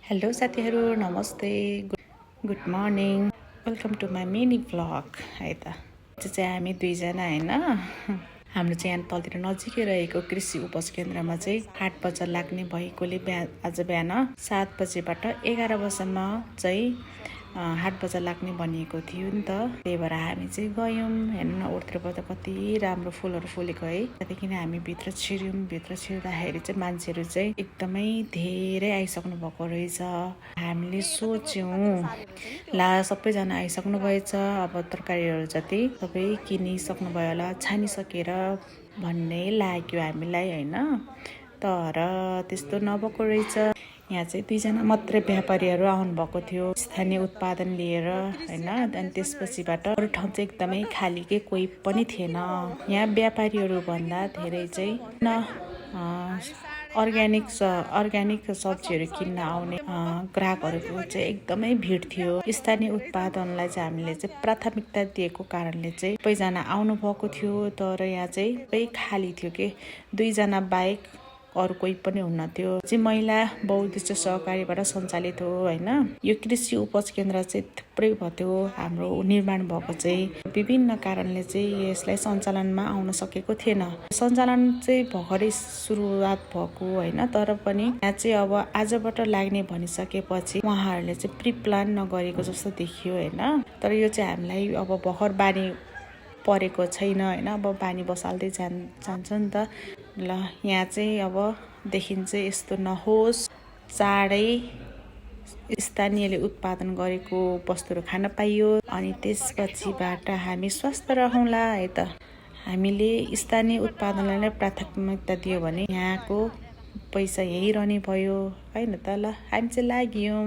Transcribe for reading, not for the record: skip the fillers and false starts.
Hello साथीहरू नमस्ते good morning welcome to my mini vlog है त चाहिँ हामी दुईजना हैन हाम्रो चाहिँ यहाँ तलतिर नजिकै रहेको कृषि उपज केन्द्रमा चाहिँ 8 बजे लाग्ने भएकोले आज बिहान 7 बजेबाट 11 बजेसम्म चाहिँ 8 बजे लाग्ने भनिएको थियो नि त। त्यही भएर हामी चाहिँ गयौँ। हेर्नु न ओरतिर त कति राम्रो फुलहरू फुलेको है। त्यहाँदेखि हामी भित्र छिर्यौँ। भित्र छिर्दाखेरि चाहिँ मान्छेहरू चाहिँ एकदमै धेरै आइसक्नु भएको रहेछ। हामीले सोच्यौँ ला सबैजना आइसक्नु भएछ, अब तरकारीहरू जति सबै किनिसक्नु भयो होला, छानिसकेर भन्ने लाग्यो हामीलाई हैन। तर त्यस्तो नभएको रहेछ। यहाँ चाहिँ दुईजना मात्रै व्यापारीहरू आउनु भएको थियो स्थानीय उत्पादन लिएर हैन। अनि त्यसपछिबाट अरू ठाउँ चाहिँ एकदमै खाली के कोही पनि थिएन। यहाँ व्यापारीहरू भन्दा धेरै चाहिँ अर्ग्यानिक सब्जीहरू किन्न आउने ग्राहकहरूको चाहिँ एकदमै भिड थियो। स्थानीय उत्पादनलाई चाहिँ हामीले चाहिँ प्राथमिकता दिएको कारणले चाहिँ सबैजना आउनु भएको थियो। तर यहाँ चाहिँ सबै खाली थियो के, दुईजना बाहेक अरू कोही पनि हुन्न थियो। चाहिँ महिला बहुउद्देश्य सहकारीबाट सञ्चालित हो हैन। यो कृषि उपज केन्द्र चाहिँ थुप्रै भयो हाम्रो निर्माण भएको चाहिँ विभिन्न कारणले चाहिँ यसलाई सञ्चालनमा आउन सकेको थिएन। सञ्चालन चाहिँ भर्खरै सुरुवात भएको हैन। तर पनि यहाँ चाहिँ अब आजबाट लाग्ने भनिसकेपछि उहाँहरूले चाहिँ प्री प्लान नगरेको जस्तो देखियो हैन। तर यो चाहिँ हामीलाई अब भर्खर बानी परेको छैन हैन। अब बानी बसाल्दै जान्छ नि त। ल यहाँ चाहिँ अब देखिन्छ यस्तो नहोस्, चाँडै स्थानीयले उत्पादन गरेको वस्तुहरू खान पाइयो। अनि त्यसपछिबाट हामी स्वस्थ रहौँला है त। हामीले स्थानीय उत्पादनलाई नै प्राथमिकता दियो भने यहाँको पैसा यही रहने भयो हैन त। ल हामी चाहिँ लाग्यौँ।